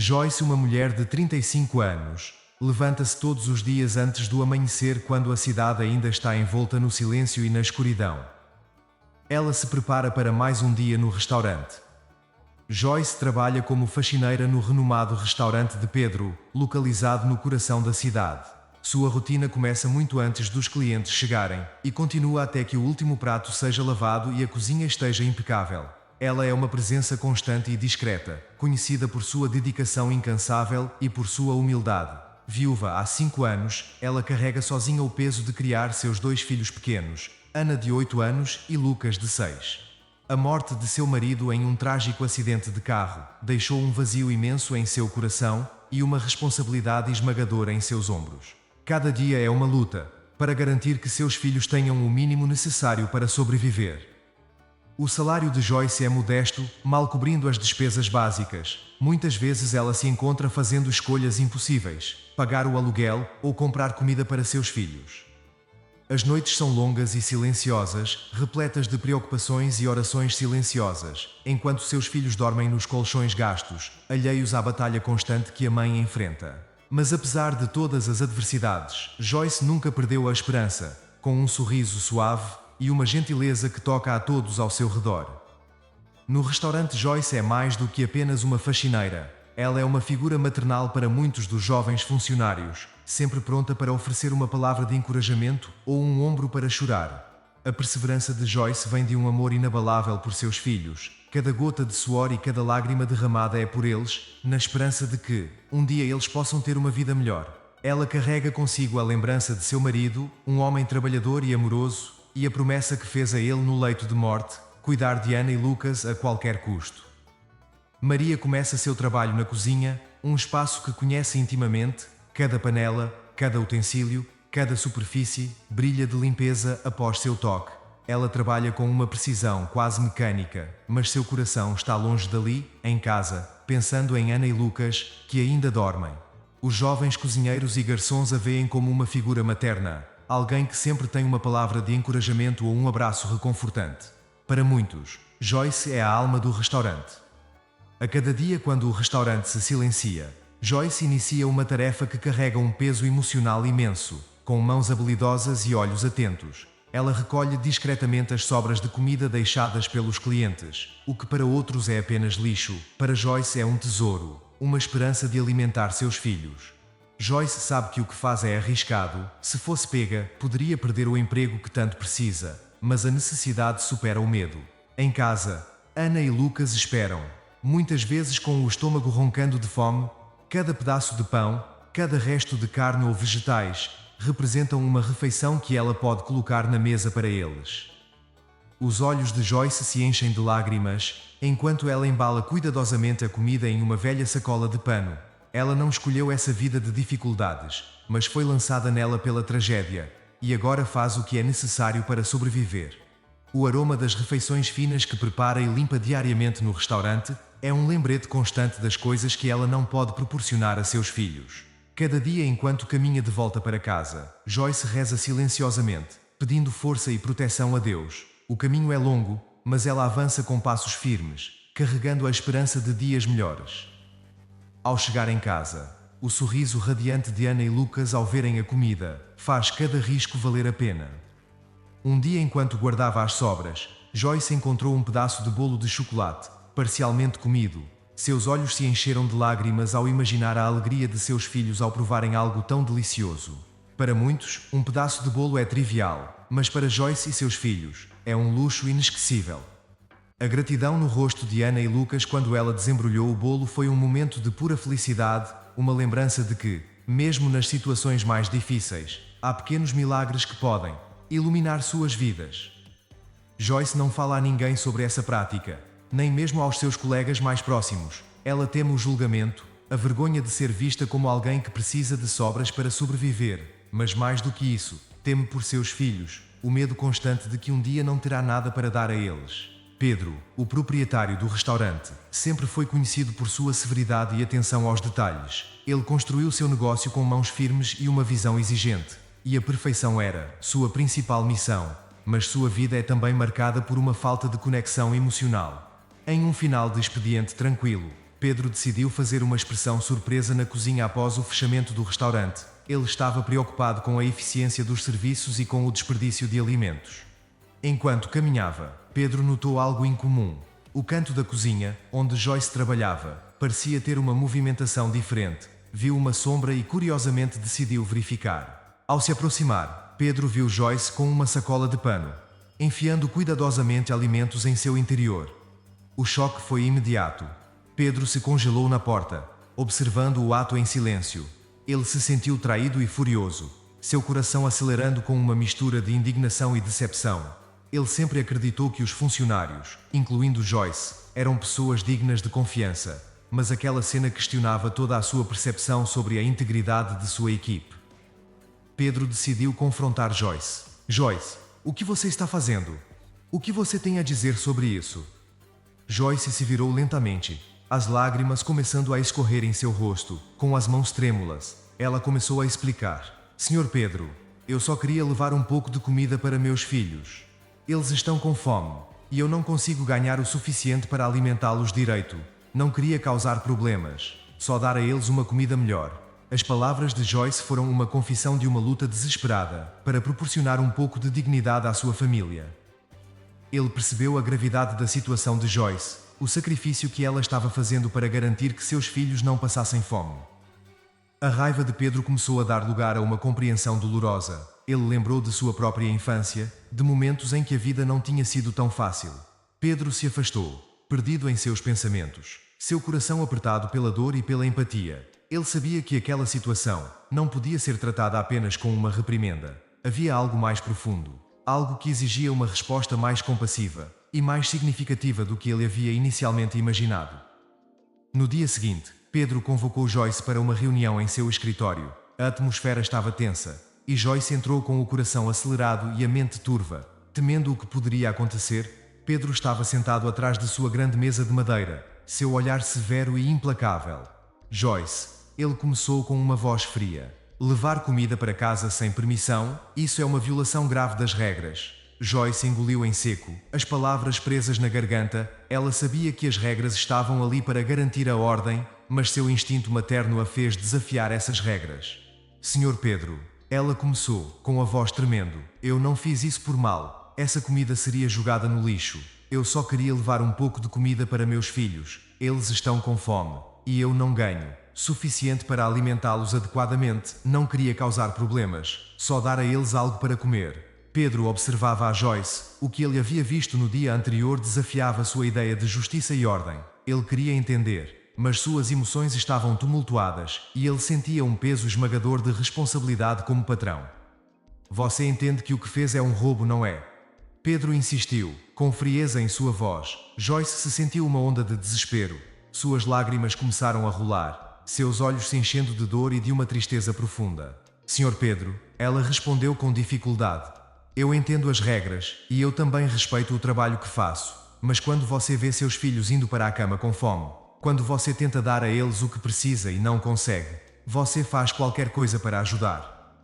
Joyce, uma mulher de 35 anos, levanta-se todos os dias antes do amanhecer quando a cidade ainda está envolta no silêncio e na escuridão. Ela se prepara para mais um dia no restaurante. Joyce trabalha como faxineira no renomado restaurante de Pedro, localizado no coração da cidade. Sua rotina começa muito antes dos clientes chegarem e continua até que o último prato seja lavado e a cozinha esteja impecável. Ela é uma presença constante e discreta, conhecida por sua dedicação incansável e por sua humildade. Viúva há 5 anos, ela carrega sozinha o peso de criar seus 2 filhos pequenos, Ana de 8 anos e Lucas de 6. A morte de seu marido em um trágico acidente de carro deixou um vazio imenso em seu coração e uma responsabilidade esmagadora em seus ombros. Cada dia é uma luta para garantir que seus filhos tenham o mínimo necessário para sobreviver. O salário de Joyce é modesto, mal cobrindo as despesas básicas. Muitas vezes ela se encontra fazendo escolhas impossíveis: pagar o aluguel ou comprar comida para seus filhos. As noites são longas e silenciosas, repletas de preocupações e orações silenciosas, enquanto seus filhos dormem nos colchões gastos, alheios à batalha constante que a mãe enfrenta. Mas apesar de todas as adversidades, Joyce nunca perdeu a esperança, com um sorriso suave e uma gentileza que toca a todos ao seu redor. No restaurante, Joyce é mais do que apenas uma faxineira. Ela é uma figura maternal para muitos dos jovens funcionários, sempre pronta para oferecer uma palavra de encorajamento ou um ombro para chorar. A perseverança de Joyce vem de um amor inabalável por seus filhos. Cada gota de suor e cada lágrima derramada é por eles, na esperança de que, um dia eles possam ter uma vida melhor. Ela carrega consigo a lembrança de seu marido, um homem trabalhador e amoroso, e a promessa que fez a ele no leito de morte: cuidar de Ana e Lucas a qualquer custo. Maria começa seu trabalho na cozinha, um espaço que conhece intimamente. Cada panela, cada utensílio, cada superfície brilha de limpeza após seu toque. Ela trabalha com uma precisão quase mecânica, mas seu coração está longe dali, em casa, pensando em Ana e Lucas, que ainda dormem. Os jovens cozinheiros e garçons a veem como uma figura materna, alguém que sempre tem uma palavra de encorajamento ou um abraço reconfortante. Para muitos, Joyce é a alma do restaurante. A cada dia, quando o restaurante se silencia, Joyce inicia uma tarefa que carrega um peso emocional imenso. Com mãos habilidosas e olhos atentos, ela recolhe discretamente as sobras de comida deixadas pelos clientes. O que para outros é apenas lixo, para Joyce é um tesouro, uma esperança de alimentar seus filhos. Joyce sabe que o que faz é arriscado. Se fosse pega, poderia perder o emprego que tanto precisa, mas a necessidade supera o medo. Em casa, Ana e Lucas esperam, muitas vezes com o estômago roncando de fome. Cada pedaço de pão, cada resto de carne ou vegetais, representam uma refeição que ela pode colocar na mesa para eles. Os olhos de Joyce se enchem de lágrimas, enquanto ela embala cuidadosamente a comida em uma velha sacola de pano. Ela não escolheu essa vida de dificuldades, mas foi lançada nela pela tragédia, e agora faz o que é necessário para sobreviver. O aroma das refeições finas que prepara e limpa diariamente no restaurante é um lembrete constante das coisas que ela não pode proporcionar a seus filhos. Cada dia, enquanto caminha de volta para casa, Joyce reza silenciosamente, pedindo força e proteção a Deus. O caminho é longo, mas ela avança com passos firmes, carregando a esperança de dias melhores. Ao chegar em casa, o sorriso radiante de Ana e Lucas ao verem a comida faz cada risco valer a pena. Um dia, enquanto guardava as sobras, Joyce encontrou um pedaço de bolo de chocolate, parcialmente comido. Seus olhos se encheram de lágrimas ao imaginar a alegria de seus filhos ao provarem algo tão delicioso. Para muitos, um pedaço de bolo é trivial, mas para Joyce e seus filhos, é um luxo inesquecível. A gratidão no rosto de Ana e Lucas quando ela desembrulhou o bolo foi um momento de pura felicidade, uma lembrança de que, mesmo nas situações mais difíceis, há pequenos milagres que podem iluminar suas vidas. Joyce não fala a ninguém sobre essa prática, nem mesmo aos seus colegas mais próximos. Ela teme o julgamento, a vergonha de ser vista como alguém que precisa de sobras para sobreviver, mas mais do que isso, teme por seus filhos, o medo constante de que um dia não terá nada para dar a eles. Pedro, o proprietário do restaurante, sempre foi conhecido por sua severidade e atenção aos detalhes. Ele construiu seu negócio com mãos firmes e uma visão exigente, e a perfeição era sua principal missão, mas sua vida é também marcada por uma falta de conexão emocional. Em um final de expediente tranquilo, Pedro decidiu fazer uma expressão surpresa na cozinha após o fechamento do restaurante. Ele estava preocupado com a eficiência dos serviços e com o desperdício de alimentos. Enquanto caminhava, Pedro notou algo incomum. O canto da cozinha, onde Joyce trabalhava, parecia ter uma movimentação diferente. Viu uma sombra e curiosamente decidiu verificar. Ao se aproximar, Pedro viu Joyce com uma sacola de pano, enfiando cuidadosamente alimentos em seu interior. O choque foi imediato. Pedro se congelou na porta, observando o ato em silêncio. Ele se sentiu traído e furioso, seu coração acelerando com uma mistura de indignação e decepção. Ele sempre acreditou que os funcionários, incluindo Joyce, eram pessoas dignas de confiança, mas aquela cena questionava toda a sua percepção sobre a integridade de sua equipe. Pedro decidiu confrontar Joyce. Joyce, o que você está fazendo? O que você tem a dizer sobre isso? Joyce se virou lentamente, as lágrimas começando a escorrer em seu rosto, com as mãos trêmulas. Ela começou a explicar. Senhor Pedro, eu só queria levar um pouco de comida para meus filhos. Eles estão com fome, e eu não consigo ganhar o suficiente para alimentá-los direito. Não queria causar problemas, só dar a eles uma comida melhor. As palavras de Joyce foram uma confissão de uma luta desesperada, para proporcionar um pouco de dignidade à sua família. Ele percebeu a gravidade da situação de Joyce, o sacrifício que ela estava fazendo para garantir que seus filhos não passassem fome. A raiva de Pedro começou a dar lugar a uma compreensão dolorosa. Ele lembrou de sua própria infância, de momentos em que a vida não tinha sido tão fácil. Pedro se afastou, perdido em seus pensamentos, seu coração apertado pela dor e pela empatia. Ele sabia que aquela situação não podia ser tratada apenas com uma reprimenda. Havia algo mais profundo, algo que exigia uma resposta mais compassiva e mais significativa do que ele havia inicialmente imaginado. No dia seguinte, Pedro convocou Joyce para uma reunião em seu escritório. A atmosfera estava tensa, e Joyce entrou com o coração acelerado e a mente turva. Temendo o que poderia acontecer, Pedro estava sentado atrás de sua grande mesa de madeira, seu olhar severo e implacável. Joyce, ele começou com uma voz fria. Levar comida para casa sem permissão, isso é uma violação grave das regras. Joyce engoliu em seco, as palavras presas na garganta. Ela sabia que as regras estavam ali para garantir a ordem, mas seu instinto materno a fez desafiar essas regras. Senhor Pedro, ela começou, com a voz tremendo. Eu não fiz isso por mal. Essa comida seria jogada no lixo. Eu só queria levar um pouco de comida para meus filhos. Eles estão com fome. E eu não ganho suficiente para alimentá-los adequadamente. Não queria causar problemas, só dar a eles algo para comer. Pedro observava a Joyce. O que ele havia visto no dia anterior desafiava sua ideia de justiça e ordem. Ele queria entender, mas suas emoções estavam tumultuadas, e ele sentia um peso esmagador de responsabilidade como patrão. Você entende que o que fez é um roubo, não é? Pedro insistiu, com frieza em sua voz. Joyce se sentiu uma onda de desespero. Suas lágrimas começaram a rolar, seus olhos se enchendo de dor e de uma tristeza profunda. Senhor Pedro, ela respondeu com dificuldade. Eu entendo as regras, e eu também respeito o trabalho que faço. Mas quando você vê seus filhos indo para a cama com fome, quando você tenta dar a eles o que precisa e não consegue, você faz qualquer coisa para ajudar.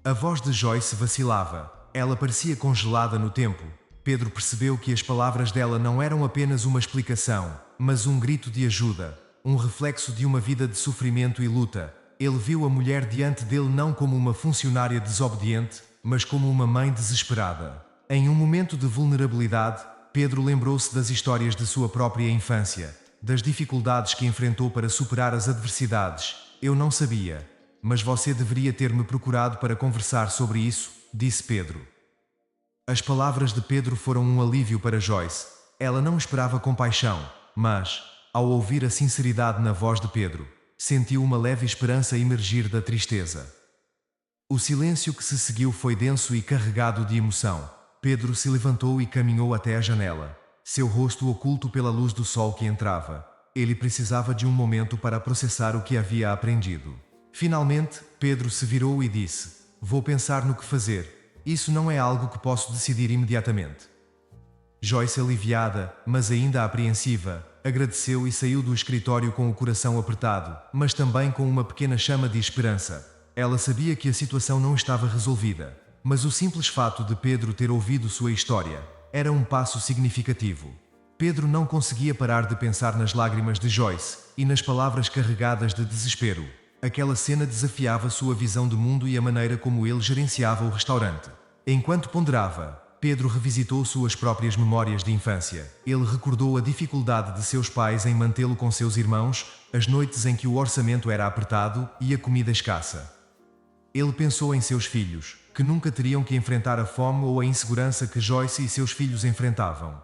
A voz de Joyce vacilava. Ela parecia congelada no tempo. Pedro percebeu que as palavras dela não eram apenas uma explicação, mas um grito de ajuda, um reflexo de uma vida de sofrimento e luta. Ele viu a mulher diante dele não como uma funcionária desobediente, mas como uma mãe desesperada. Em um momento de vulnerabilidade, Pedro lembrou-se das histórias de sua própria infância, das dificuldades que enfrentou para superar as adversidades. Eu não sabia, mas você deveria ter-me procurado para conversar sobre isso, disse Pedro. As palavras de Pedro foram um alívio para Joyce. Ela não esperava compaixão, mas, ao ouvir a sinceridade na voz de Pedro, sentiu uma leve esperança emergir da tristeza. O silêncio que se seguiu foi denso e carregado de emoção. Pedro se levantou e caminhou até a janela, seu rosto oculto pela luz do sol que entrava. Ele precisava de um momento para processar o que havia aprendido. Finalmente, Pedro se virou e disse: Vou pensar no que fazer. Isso não é algo que posso decidir imediatamente. Joyce, aliviada, mas ainda apreensiva, agradeceu e saiu do escritório com o coração apertado, mas também com uma pequena chama de esperança. Ela sabia que a situação não estava resolvida, mas o simples fato de Pedro ter ouvido sua história era um passo significativo. Pedro não conseguia parar de pensar nas lágrimas de Joyce e nas palavras carregadas de desespero. Aquela cena desafiava sua visão do mundo e a maneira como ele gerenciava o restaurante. Enquanto ponderava, Pedro revisitou suas próprias memórias de infância. Ele recordou a dificuldade de seus pais em mantê-lo com seus irmãos, as noites em que o orçamento era apertado e a comida escassa. Ele pensou em seus filhos, que nunca teriam que enfrentar a fome ou a insegurança que Joyce e seus filhos enfrentavam.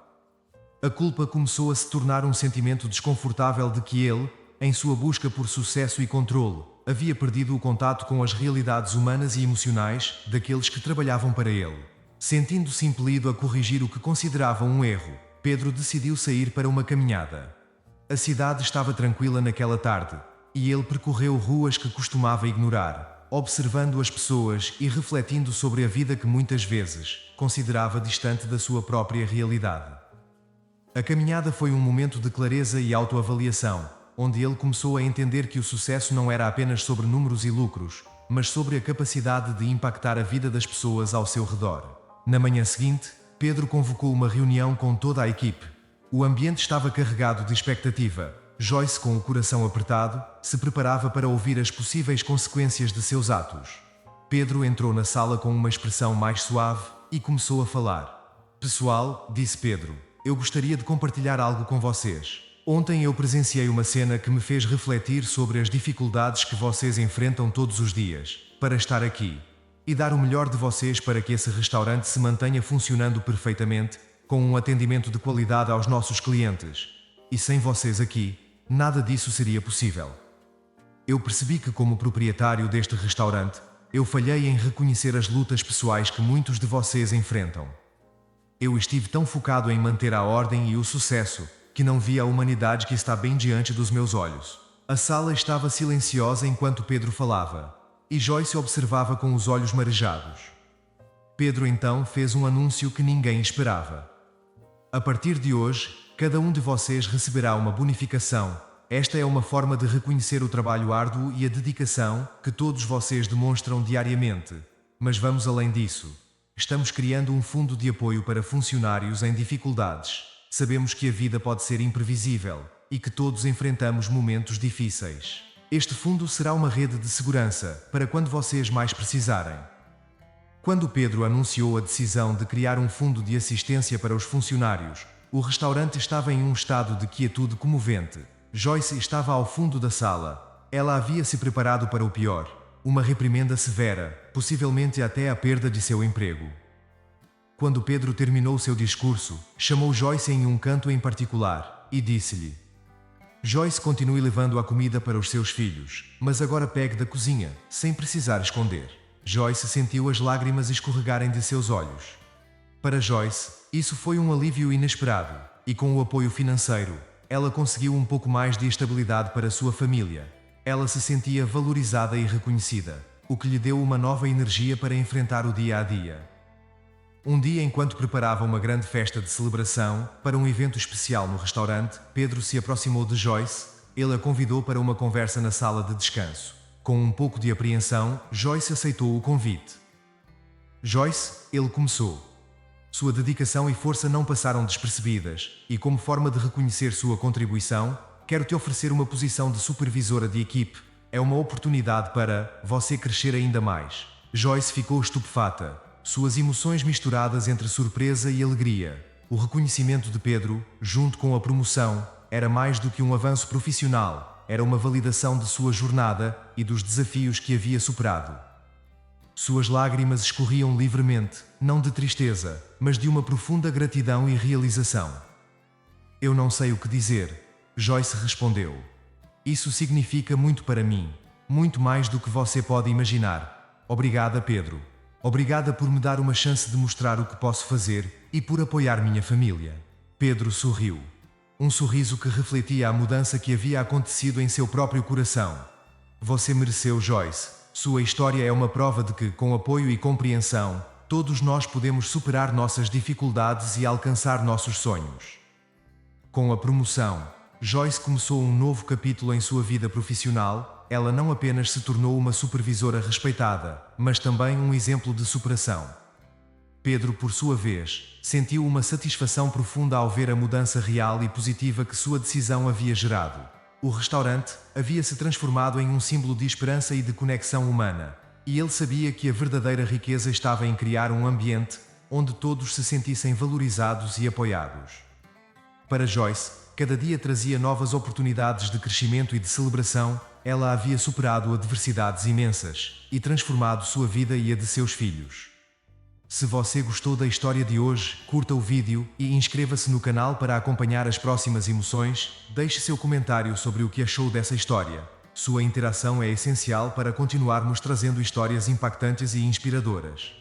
A culpa começou a se tornar um sentimento desconfortável de que ele, em sua busca por sucesso e controle, havia perdido o contato com as realidades humanas e emocionais daqueles que trabalhavam para ele. Sentindo-se impelido a corrigir o que considerava um erro, Pedro decidiu sair para uma caminhada. A cidade estava tranquila naquela tarde, e ele percorreu ruas que costumava ignorar, observando as pessoas e refletindo sobre a vida que muitas vezes considerava distante da sua própria realidade. A caminhada foi um momento de clareza e autoavaliação, onde ele começou a entender que o sucesso não era apenas sobre números e lucros, mas sobre a capacidade de impactar a vida das pessoas ao seu redor. Na manhã seguinte, Pedro convocou uma reunião com toda a equipe. O ambiente estava carregado de expectativa. Joyce, com o coração apertado, se preparava para ouvir as possíveis consequências de seus atos. Pedro entrou na sala com uma expressão mais suave e começou a falar. "Pessoal", disse Pedro, "eu gostaria de compartilhar algo com vocês. Ontem eu presenciei uma cena que me fez refletir sobre as dificuldades que vocês enfrentam todos os dias, para estar aqui e dar o melhor de vocês para que esse restaurante se mantenha funcionando perfeitamente, com um atendimento de qualidade aos nossos clientes. E sem vocês aqui, nada disso seria possível. Eu percebi que, como proprietário deste restaurante, eu falhei em reconhecer as lutas pessoais que muitos de vocês enfrentam. Eu estive tão focado em manter a ordem e o sucesso, que não vi a humanidade que está bem diante dos meus olhos." A sala estava silenciosa enquanto Pedro falava, e Joyce observava com os olhos marejados. Pedro então fez um anúncio que ninguém esperava. "A partir de hoje, cada um de vocês receberá uma bonificação. Esta é uma forma de reconhecer o trabalho árduo e a dedicação que todos vocês demonstram diariamente. Mas vamos além disso. Estamos criando um fundo de apoio para funcionários em dificuldades. Sabemos que a vida pode ser imprevisível e que todos enfrentamos momentos difíceis. Este fundo será uma rede de segurança para quando vocês mais precisarem." Quando Pedro anunciou a decisão de criar um fundo de assistência para os funcionários, o restaurante estava em um estado de quietude comovente. Joyce estava ao fundo da sala. Ela havia se preparado para o pior, uma reprimenda severa, possivelmente até a perda de seu emprego. Quando Pedro terminou seu discurso, chamou Joyce em um canto em particular e disse-lhe: "Joyce, continue levando a comida para os seus filhos, mas agora pegue da cozinha, sem precisar esconder." Joyce sentiu as lágrimas escorregarem de seus olhos. Para Joyce, isso foi um alívio inesperado, e com o apoio financeiro, ela conseguiu um pouco mais de estabilidade para sua família. Ela se sentia valorizada e reconhecida, o que lhe deu uma nova energia para enfrentar o dia a dia. Um dia, enquanto preparava uma grande festa de celebração para um evento especial no restaurante, Pedro se aproximou de Joyce. Ele a convidou para uma conversa na sala de descanso. Com um pouco de apreensão, Joyce aceitou o convite. "Joyce", ele começou. "Sua dedicação e força não passaram despercebidas, e como forma de reconhecer sua contribuição, quero te oferecer uma posição de supervisora de equipe. É uma oportunidade para você crescer ainda mais." Joyce ficou estupefata, suas emoções misturadas entre surpresa e alegria. O reconhecimento de Pedro, junto com a promoção, era mais do que um avanço profissional, era uma validação de sua jornada e dos desafios que havia superado. Suas lágrimas escorriam livremente, não de tristeza, mas de uma profunda gratidão e realização. "Eu não sei o que dizer", Joyce respondeu. "Isso significa muito para mim, muito mais do que você pode imaginar. Obrigada, Pedro. Obrigada por me dar uma chance de mostrar o que posso fazer e por apoiar minha família." Pedro sorriu. Um sorriso que refletia a mudança que havia acontecido em seu próprio coração. "Você mereceu, Joyce. Sua história é uma prova de que, com apoio e compreensão, todos nós podemos superar nossas dificuldades e alcançar nossos sonhos." Com a promoção, Joyce começou um novo capítulo em sua vida profissional. Ela não apenas se tornou uma supervisora respeitada, mas também um exemplo de superação. Pedro, por sua vez, sentiu uma satisfação profunda ao ver a mudança real e positiva que sua decisão havia gerado. O restaurante havia se transformado em um símbolo de esperança e de conexão humana, e ele sabia que a verdadeira riqueza estava em criar um ambiente onde todos se sentissem valorizados e apoiados. Para Joyce, cada dia trazia novas oportunidades de crescimento e de celebração. Ela havia superado adversidades imensas e transformado sua vida e a de seus filhos. Se você gostou da história de hoje, curta o vídeo e inscreva-se no canal para acompanhar as próximas emoções. Deixe seu comentário sobre o que achou dessa história. Sua interação é essencial para continuarmos trazendo histórias impactantes e inspiradoras.